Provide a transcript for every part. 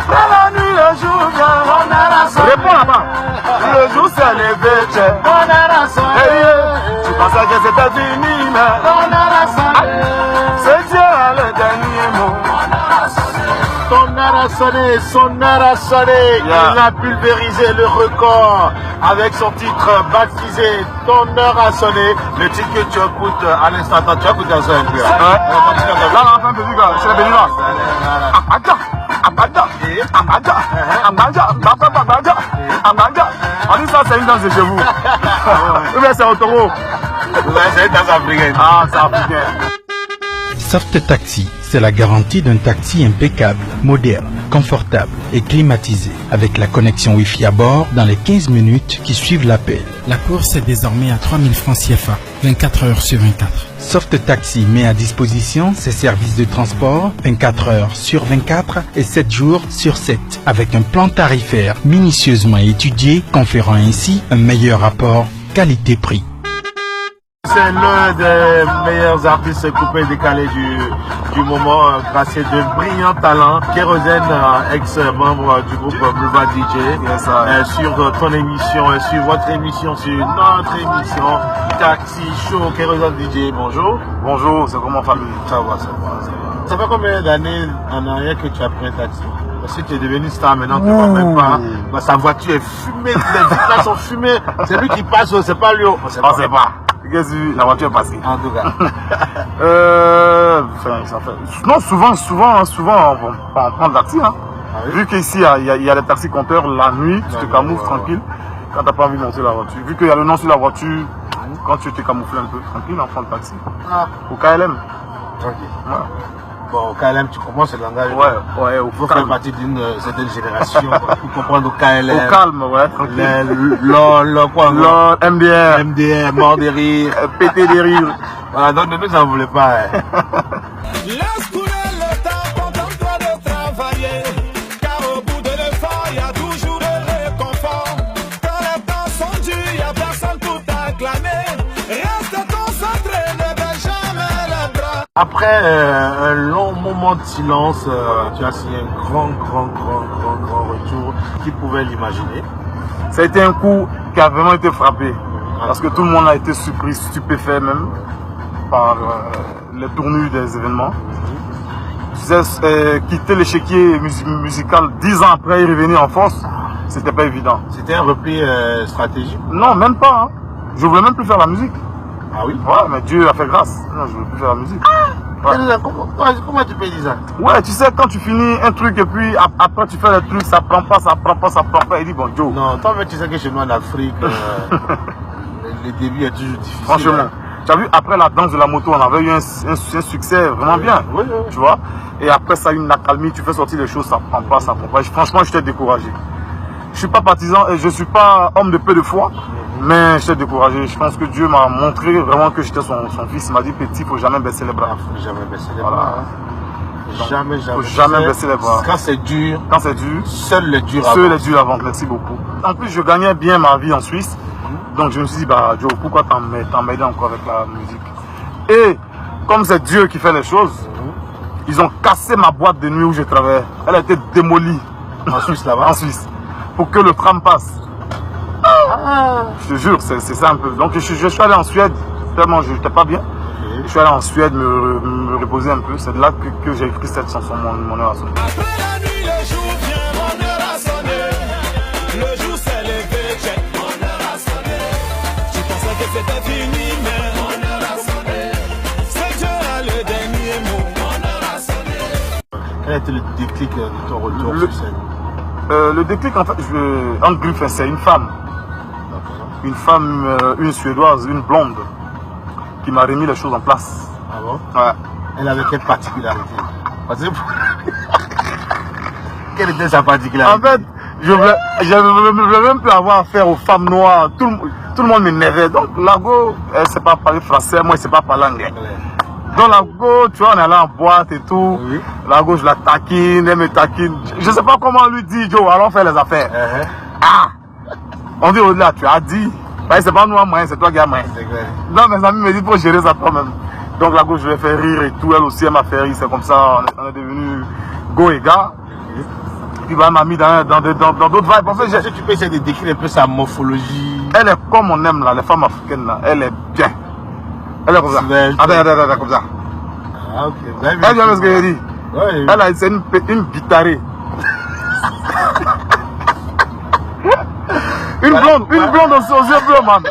Après la nuit, le jour vient. Réponds là-bas. Le jour s'est levé, tu pensais que c'était fini, mais c'est Dieu le dernier mot. Ton heure a sonné, son heure a sonné. Il a pulvérisé le record avec son titre baptisé Ton heure a sonné. Le titre que tu écoutes à l'instant, tu écoutes dans un peu. Là, la fin de vie, c'est le béninois. On dit ça, c'est une danse de chez vous. Ou bien c'est au taureau. C'est une danse africaine. Ah, c'est africain. Soft Taxi, c'est la garantie d'un taxi impeccable, moderne, confortable et climatisé, avec la connexion Wi-Fi à bord dans les 15 minutes qui suivent l'appel. La course est désormais à 3000 francs CFA, 24 heures sur 24. Soft Taxi met à disposition ses services de transport 24 heures sur 24 et 7 jours sur 7, avec un plan tarifaire minutieusement étudié, conférant ainsi un meilleur rapport qualité-prix. C'est l'un des meilleurs artistes coupés décalés du moment, grâce de brillants talents. Kérosène, ex-membre du groupe Boulevard DJ, sur ton émission, sur votre émission, sur notre émission Taxi Show. Kérosène DJ, bonjour. Bonjour, c'est comment famille? Ça va, ça va, ça va. Ça fait combien d'années en arrière que tu as pris un taxi? Parce que tu es devenu star maintenant, tu ne vois même pas. Bah, sa voiture est fumée, les vitres sont fumées. C'est lui qui passe, c'est pas lui. On sait pas. La voiture est passée. En tout cas. Non, souvent, on prend le taxi. Hein. Ah oui? Vu qu'ici, il y a les taxis compteurs la nuit, tu te camoufles tranquille. Quand tu n'as pas envie de monter la voiture. Vu qu'il y a le nom sur la voiture, quand tu te camoufles un peu tranquille, on prend le taxi. Au KLM. Tranquille. Ouais. Bon, au KLM, tu comprends ce langage? Ouais, au faut faire partie d'une certaine génération pour comprendre au KLM. Au calme, ouais, tranquille. LOL, MDR. MDR, mort des rires, péter des rires. Voilà, donc nous, ça ne voulait pas. Laisse couler le temps, contente-toi de travailler. Car au bout de l'effort, il y a toujours de réconfort. Quand les temps sont durs, il n'y a personne pour t'acclamer. Reste concentré, ne baisse jamais les bras. Après un long moment de silence, tu as signé un grand retour. Qui pouvait l'imaginer? Ça a été un coup qui a vraiment été frappé. Parce que tout le monde a été surpris, stupéfait même par les tournures des événements. Tu sais, quitter l'échiquier musical 10 ans après et revenir en force, c'était pas évident. C'était un repli stratégique? Non, même pas. Hein. Je voulais même plus faire la musique. Ah oui? Ouais, mais Dieu a fait grâce. Non, je voulais plus faire la musique. Ouais. Comment tu peux dire ça? Ouais, tu sais, quand tu finis un truc et puis après tu fais le truc, ça prend pas. Il dit bon, Joe. Non, toi, mais tu sais que chez nous en Afrique, le début est toujours difficile. Franchement, hein. Tu as vu, après la danse de la moto, on avait eu un succès vraiment bien. Oui. Tu vois? Et après ça, une accalmie, tu fais sortir les choses, ça prend pas. Franchement, j'étais découragé. Je suis pas partisan et je suis pas homme de peu de foi. Mais j'étais découragé. Je pense que Dieu m'a montré vraiment que j'étais son fils. Il m'a dit petit, il ne faut jamais baisser les bras. Il ne faut jamais baisser les bras. Hein. Il ne faut jamais baisser les bras. Quand c'est dur, seul les durs avant. Merci beaucoup. En plus, je gagnais bien ma vie en Suisse. Donc je me suis dit, bah Joe, pourquoi t'emmêler encore avec la musique? Et comme c'est Dieu qui fait les choses, ils ont cassé ma boîte de nuit où je travaillais. Elle a été démolie. En Suisse là-bas? En Suisse. Pour que le tram passe. Je te jure, c'est ça un peu. Donc je suis allé en Suède, tellement je n'étais pas bien. Je suis allé en Suède me reposer un peu. C'est de là que j'ai écrit cette chanson, mon heure a sonné. Après la nuit, le jour vient, mon heure a sonné. Le jour s'est levé, mon heure a sonné. Tu pensais que c'était fini, mais mon heure a sonné. C'est Dieu le dernier mot, mon heure a sonné. Quel a été le déclic de ton retour sur scène? Le déclic, en fait, en griffe, c'est une femme. Une femme, une Suédoise, une blonde, qui m'a remis les choses en place. Ah bon? Ouais. Elle avait quelle particularité? Quelle était sa particularité? En fait, je voulais même plus avoir affaire aux femmes noires. Tout le monde m'énervait. Donc, Lago, elle ne sait pas parler français, moi, je ne sais pas parler anglais. Ouais. Donc, Lago, tu vois, on est allé en boîte et tout. Oui. Lago, je la taquine, elle me taquine. Je ne sais pas comment lui dire, Joe, allons faire les affaires. On dit au-delà, tu as dit. C'est pas nous à moyen, c'est toi qui as moyen. Non, mes amis me disent, il faut gérer ça toi-même. Donc là, je l'ai fait rire et tout. Elle aussi, elle m'a fait rire. C'est comme ça, on est devenu go et gars. qui m'a mis dans d'autres vibes. En fait, Est-ce que tu peux essayer de décrire un peu sa morphologie? elle est comme on aime là, les femmes africaines là. Elle est bien. Elle est comme ça. Attends, comme ça. Ah, ok. Elle vient ce que j'ai dit. Ouais, Elle a c'est une guitarée. Une blonde aux yeux bleus, man.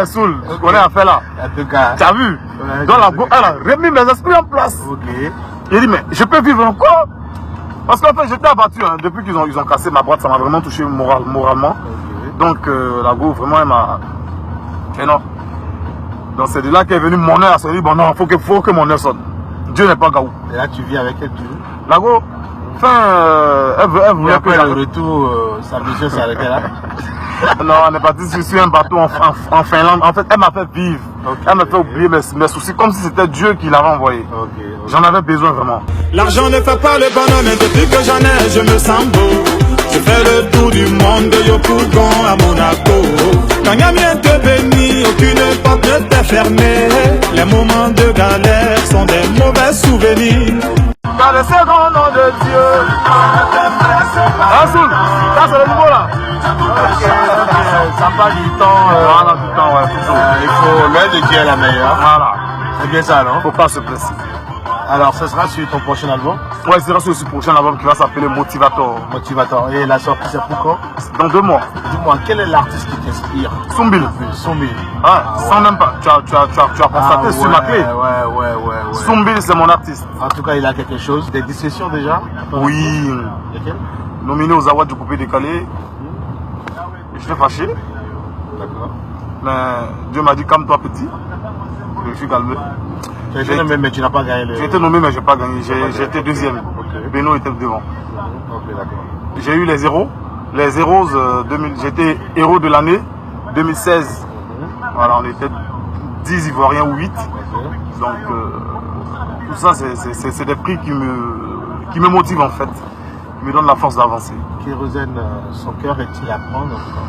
Soul, ce qu'on est à faire là. En tout cas. Tu as vu? Dans la elle a remis mes esprits en place. Ok. J'ai dit, mais je peux vivre encore? Parce qu'en fait, j'étais abattu. Hein. Depuis qu'ils ont cassé ma boîte, ça m'a vraiment touché moralement. Ok. Donc, la go, vraiment, elle m'a. Et non. Donc, c'est de là qu'est venu mon heure. Elle s'est dit, bon, non, faut que mon heure sonne. Dieu n'est pas gaou. Et là, tu vis avec elle, tu veux? La go, elle voulait Et que après le retour, sa mission s'est arrêtée là. Non, on est parti sur un bateau en Finlande. En fait, elle m'a fait vivre. Okay. Elle m'a fait oublier mes soucis, comme si c'était Dieu qui l'avait envoyé. Ok. J'en avais besoin vraiment. L'argent ne fait pas le bonheur, mais depuis que j'en ai, je me sens beau. Je fais le tour du monde de Yopougon à Monaco. Quand Yamien te bénit, aucune porte ne t'est fermée. Les moments de galère sont des mauvais souvenirs. Dans le second nom de Dieu. Soul, ça c'est le niveau là. Ça part du temps. Voilà, du temps, ouais, toujours. Il faut l'aide de Dieu est la meilleure. Voilà. C'est bien ça, non? Faut pas se presser. Alors, ce sera sur ton prochain album, Ouais, c'est sur ce prochain album qui va s'appeler Motivator. Motivator. Et la sortie, c'est pour quand? Dans 2 mois. Dis-moi, quel est l'artiste qui t'inspire? Soumbil. Soumbil. Ouais, sans même pas. Tu as constaté sur ma clé. Ouais. Soumbil, c'est mon artiste. En tout cas, il a quelque chose. Des discussions déjà? Oui. Lesquelles? Nominé aux awards du coupé décalé. Je suis fâché. D'accord. Mais Dieu m'a dit calme-toi petit. Je suis calmé. Tu as été nommé, mais tu n'as pas gagné le. J'ai été nommé mais je n'ai pas gagné. J'ai été deuxième. Ok. Beno était devant. Ok, d'accord. J'ai eu les héros. Les héros, j'étais héros de l'année 2016. Voilà, on était 10 Ivoiriens ou 8. Ok. Donc tout ça c'est des prix qui me motivent en fait. Qui me donnent la force d'avancer. Kérosène, son cœur est-il à prendre en tout cas?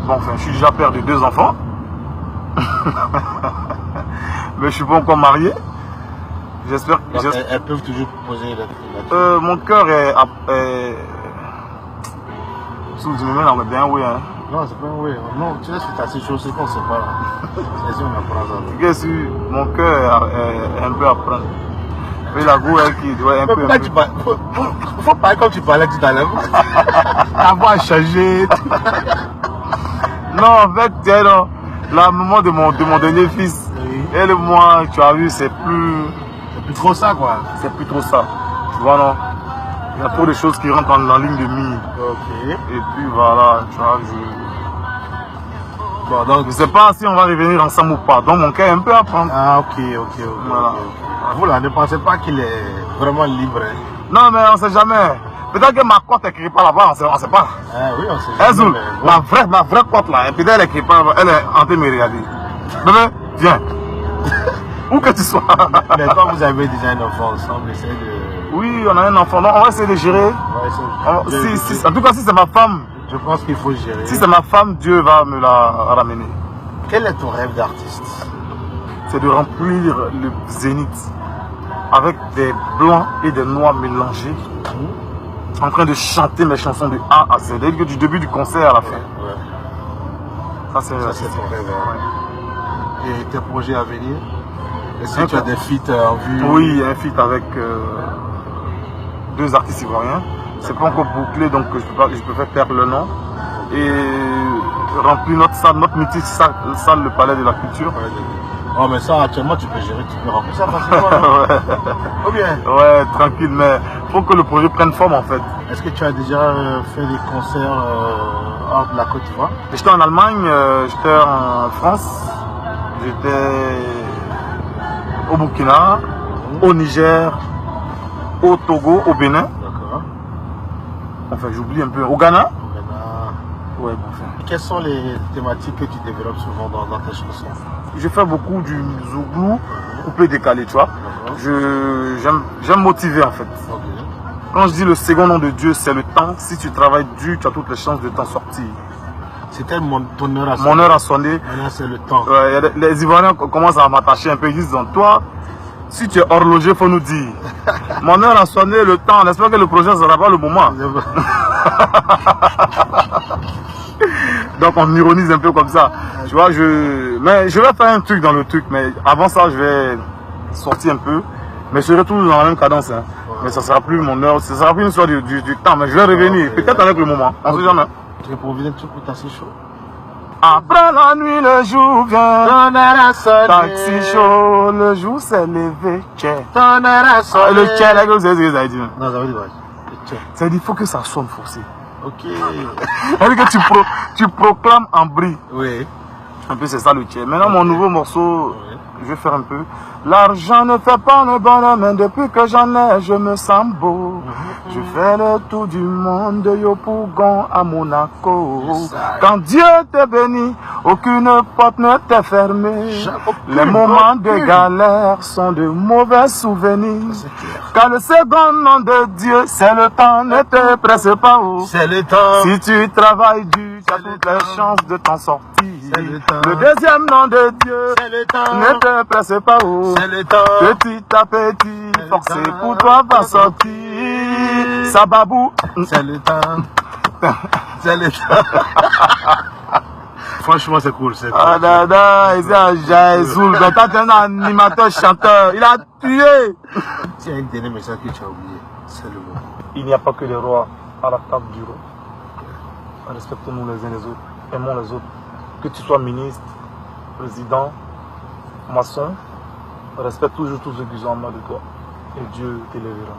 Bon, enfin, je suis déjà père de 2 enfants. Mais je suis pas encore marié. J'espère que. Donc, elles peuvent toujours poser la. Mon cœur est. Sous du moment, on est bien, oui. Hein. Non, c'est pas oui. Non, tu sais, c'est assez chaud, c'est qu'on sait pas là. C'est si on apprend ça. Qu'est-ce que mon cœur est un peu à prendre. Et la go, elle qui doit un peu. Pourquoi tu parles? Faut parler comme tu parlais tout à l'heure. Ta voix a changé. Non, en fait, la maman de mon dernier fils, Oui. elle et moi, tu as vu, c'est plus. C'est plus trop ça, quoi. C'est plus trop ça. Tu vois, non? Il y a trop de choses qui rentrent en ligne de mire. Ok. Et puis voilà, tu vois, Bon, donc. je sais pas si on va revenir ensemble ou pas. Donc mon cœur est un peu à prendre. Ah, ok. Voilà. Vous là, ne pensez pas qu'il est vraiment libre. Hein? Non, mais on sait jamais. Peut-être que ma cote n'écrit pas là-bas, on sait pas. Ah oui, on sait jamais. Ezoul, mais bon. ma vraie cote là, et peut-être elle n'écrit pas là-bas, elle est en train de me regarder. Bébé, viens. Où que tu sois. Mais quand vous avez déjà un enfant ensemble, essayez de. Oui, on a un enfant, non, on va essayer de gérer. Ouais, En tout cas, si c'est ma femme, je pense qu'il faut gérer. si c'est ma femme, Dieu va me la ramener. Quel est ton rêve d'artiste? C'est de remplir le zénith avec des blancs et des noirs mélangés, en train de chanter mes chansons de A à Z, c'est-à-dire que du début du concert à la fin. Ouais. Ça, Ça, c'est ton rêve. Hein. Ouais. Et tes projets à venir? Est-ce que Un tu as peu. des feats en vue? Oui, un feat avec 2 artistes ivoiriens. C'est pas encore bouclé, donc je peux faire perdre le nom. Et remplir notre mythique salle, le Palais de la Culture. Oh, mais ça, actuellement, tu peux gérer, tu peux remplir ça facilement. Ouais. Ou bien? Ouais, tranquille, mais faut que le projet prenne forme en fait. Est-ce que tu as déjà fait des concerts hors de la Côte d'Ivoire? J'étais en Allemagne, j'étais en France, j'étais au Burkina, au Niger, au Togo, au Bénin. D'accord. Enfin, j'oublie un peu. Au Ghana. Au Ghana. Ouais, bon, enfin. Quelles sont les thématiques que tu développes souvent dans tes chansons? Je fais beaucoup du zouglou, coupé décalé, tu vois. J'aime motiver en fait. Ok. Quand je dis le second nom de Dieu, c'est le temps. Si tu travailles dur, tu as toutes les chances de t'en sortir. C'était ton heure à sonner. Mon heure a sonné. Maintenant, c'est le temps. Les Ivoiriens commencent à m'attacher un peu. Ils disent, donc, toi, Si tu es horloger, il faut nous dire. Mon heure a sonné, le temps. J'espère que le projet ne sera pas le moment. Donc on ironise un peu comme ça. Tu vois, mais je vais faire un truc dans le truc. Mais avant ça, je vais sortir un peu. Mais je retourne dans la même cadence. Hein. Mais ça ne sera plus mon heure. Ça ne sera plus une histoire du temps. Mais je vais revenir. Peut-être avec le moment. On ne sait jamais. Tu pour venir tout pour tasser chaud. Après la nuit, le jour vient. Ton heure a sonné. Taxi chaud, le jour s'est levé. Ton heure a sonné. Le tchè, là, vous savez ce que ça veut dire. Non, ça veut dire quoi? Ça veut dire qu'il faut que ça sonne forcé. Ok. C'est-à-dire que tu proclames en bris. Oui. Un peu, c'est ça le tchè. Maintenant, mon nouveau morceau, je vais faire un peu. L'argent ne fait pas le bonheur, mais depuis que j'en ai, je me sens beau. Je fais le tour du monde, yo Pougon à Monaco. Quand Dieu te bénit, aucune porte ne t'est fermée. Les moments de galère sont de mauvais souvenirs. Car le second nom de Dieu, c'est le temps, ne te presse pas. C'est le temps. Si tu travailles dur, tu as toutes les chances de t'en sortir. Le deuxième nom de Dieu, c'est le temps. ne te presse pas. C'est le temps. Petit à petit, forcé pour toi va sortir. Sababou, c'est le temps. C'est le temps. Franchement, c'est cool. C'est cool. Ah dada, il a Jaïzoul, c'est un animateur chanteur. Il a tué. S'il y a un dernier message que tu as oublié, c'est le mot. Il n'y a pas que les rois à la table du roi. Respectons-nous les uns les autres, aimons les autres. Que tu sois ministre, président, maçon, respecte toujours tous ceux qui sont en bas de toi. Et Dieu t'élèvera.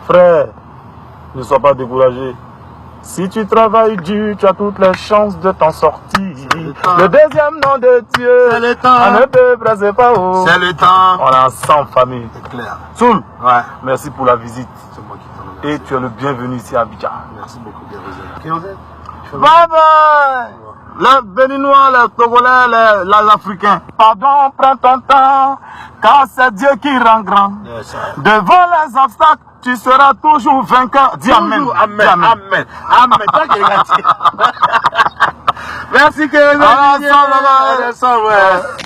Frère, ne sois pas découragé. Si tu travailles dur, tu as toutes les chances de t'en sortir. Le deuxième nom de Dieu, c'est le temps. Ne te presse pas. C'est le temps. On est ensemble, famille. C'est clair. Soul, Ouais. merci pour la visite. C'est moi qui t'en remercie. Et tu es le bienvenu ici à Abidjan. Merci beaucoup, Kérosène. Bye bye. Les Béninois, les Togolais, les Africains. Pardon, prends ton temps, car c'est Dieu qui rend grand. Devant les obstacles, tu seras toujours vainqueur. Dis amen. Amen. Dis amen. Amen. Amen. Toi qui es gâté. Merci, Kérosène. Allez, ensemble, Allez, ensemble, ouais.